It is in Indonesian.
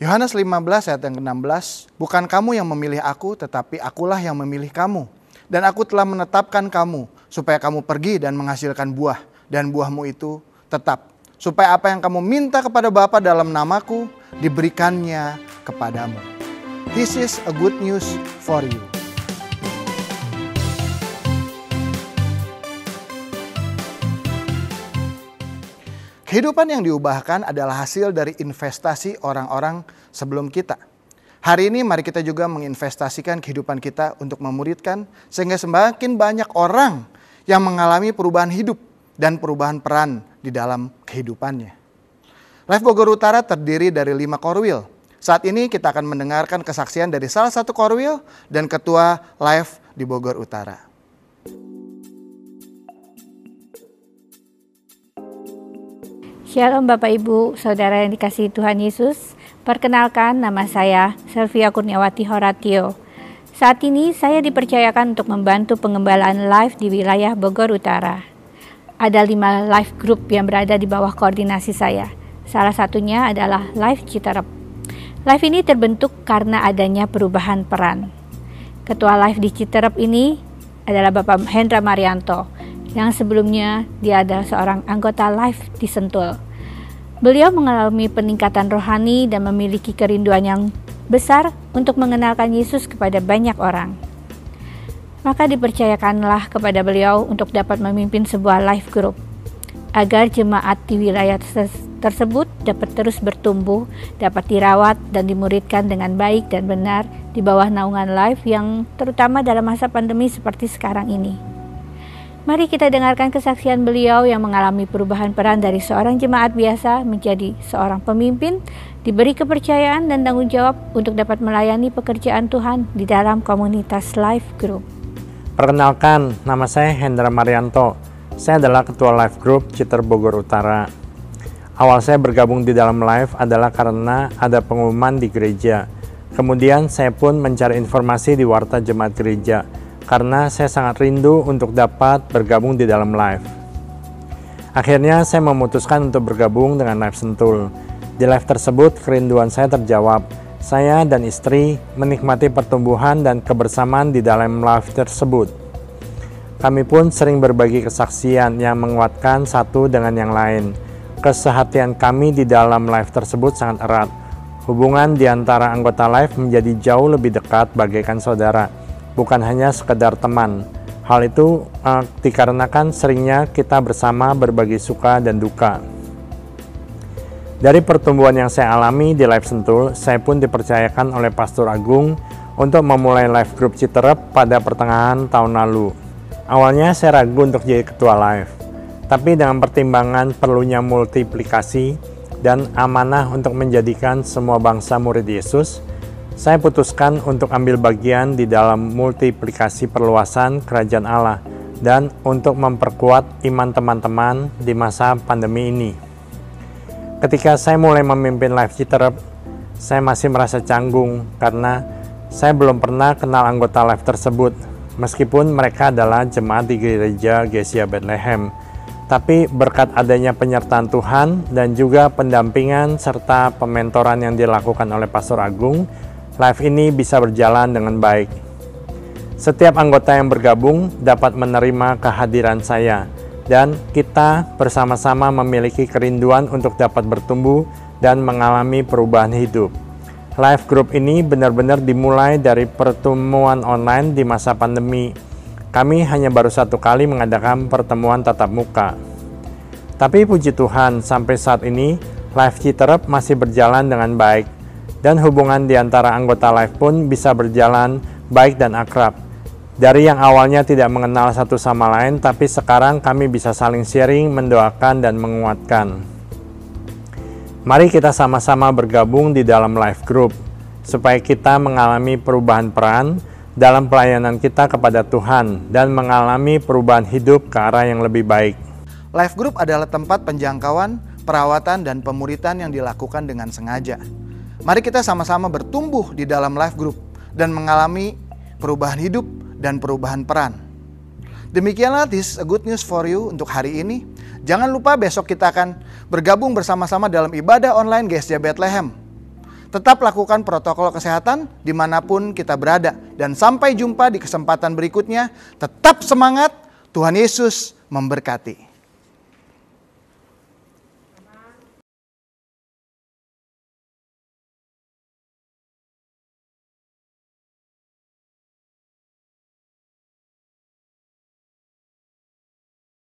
Yohanes 15 ayat yang ke-16, bukan kamu yang memilih aku, tetapi akulah yang memilih kamu. Dan aku telah menetapkan kamu, supaya kamu pergi dan menghasilkan buah, dan buahmu itu tetap. Supaya apa yang kamu minta kepada Bapa dalam namaku, diberikannya kepadamu. This is a good news for you. Kehidupan yang diubahkan adalah hasil dari investasi orang-orang sebelum kita. Hari ini mari kita juga menginvestasikan kehidupan kita untuk memuridkan sehingga semakin banyak orang yang mengalami perubahan hidup dan perubahan peran di dalam kehidupannya. Life Bogor Utara terdiri dari 5 korwil. Saat ini kita akan mendengarkan kesaksian dari salah satu korwil dan ketua Life di Bogor Utara. Shalom Bapak Ibu, Saudara yang dikasihi Tuhan Yesus. Perkenalkan, nama saya Selvia Kurniawati Horatio. Saat ini saya dipercayakan untuk membantu pengembalaan live di wilayah Bogor Utara. Ada 5 live group yang berada di bawah koordinasi saya. Salah satunya adalah Live Citerep. Live ini terbentuk karena adanya perubahan peran. Ketua live di Citerep ini adalah Bapak Hendra Marianto, yang sebelumnya dia adalah seorang anggota live di Sentul. Beliau mengalami peningkatan rohani dan memiliki kerinduan yang besar untuk mengenalkan Yesus kepada banyak orang. Maka dipercayakanlah kepada beliau untuk dapat memimpin sebuah live group, agar jemaat di wilayah tersebut dapat terus bertumbuh, dapat dirawat dan dimuridkan dengan baik dan benar di bawah naungan live yang terutama dalam masa pandemi seperti sekarang ini. Mari kita dengarkan kesaksian beliau yang mengalami perubahan peran dari seorang jemaat biasa menjadi seorang pemimpin, diberi kepercayaan dan tanggung jawab untuk dapat melayani pekerjaan Tuhan di dalam komunitas Life Group. Perkenalkan, nama saya Hendra Marianto. Saya adalah Ketua Life Group Citerep Bogor Utara. Awal saya bergabung di dalam Life adalah karena ada pengumuman di gereja. Kemudian saya pun mencari informasi di warta jemaat gereja, karena saya sangat rindu untuk dapat bergabung di dalam Live. Akhirnya saya memutuskan untuk bergabung dengan Live Sentul. Di Live tersebut kerinduan saya terjawab. Saya dan istri menikmati pertumbuhan dan kebersamaan di dalam Live tersebut. Kami pun sering berbagi kesaksian yang menguatkan satu dengan yang lain. Kesehatian kami di dalam Live tersebut sangat erat. Hubungan di antara anggota Live menjadi jauh lebih dekat bagaikan saudara, bukan hanya sekedar teman. Hal itu dikarenakan seringnya kita bersama berbagi suka dan duka. Dari pertumbuhan yang saya alami di Live Sentul, saya pun dipercayakan oleh Pastor Agung untuk memulai Live Group Citerep pada pertengahan tahun lalu. Awalnya saya ragu untuk jadi ketua Live, tapi dengan pertimbangan perlunya multiplikasi dan amanah untuk menjadikan semua bangsa murid Yesus, saya putuskan untuk ambil bagian di dalam multiplikasi perluasan kerajaan Allah dan untuk memperkuat iman teman-teman di masa pandemi ini. Ketika saya mulai memimpin Live Citerep, saya masih merasa canggung karena saya belum pernah kenal anggota Live tersebut, meskipun mereka adalah jemaat di gereja Gesia Bethlehem. Tapi berkat adanya penyertaan Tuhan dan juga pendampingan serta pementoran yang dilakukan oleh Pastor Agung, Live ini bisa berjalan dengan baik. Setiap anggota yang bergabung dapat menerima kehadiran saya, dan kita bersama-sama memiliki kerinduan untuk dapat bertumbuh dan mengalami perubahan hidup. Live Group ini benar-benar dimulai dari pertemuan online di masa pandemi. Kami hanya baru 1 kali mengadakan pertemuan tatap muka. Tapi puji Tuhan, sampai saat ini Live Citerep masih berjalan dengan baik. Dan hubungan di antara anggota Live pun bisa berjalan baik dan akrab. Dari yang awalnya tidak mengenal satu sama lain, tapi sekarang kami bisa saling sharing, mendoakan, dan menguatkan. Mari kita sama-sama bergabung di dalam Live Group, supaya kita mengalami perubahan peran dalam pelayanan kita kepada Tuhan, dan mengalami perubahan hidup ke arah yang lebih baik. Life Group adalah tempat penjangkauan, perawatan, dan pemuritan yang dilakukan dengan sengaja. Mari kita sama-sama bertumbuh di dalam Life Group dan mengalami perubahan hidup dan perubahan peran. Demikianlah this a good news for you untuk hari ini. Jangan lupa besok kita akan bergabung bersama-sama dalam ibadah online Gereja Bethlehem. Tetap lakukan protokol kesehatan dimanapun kita berada. Dan sampai jumpa di kesempatan berikutnya. Tetap semangat, Tuhan Yesus memberkati.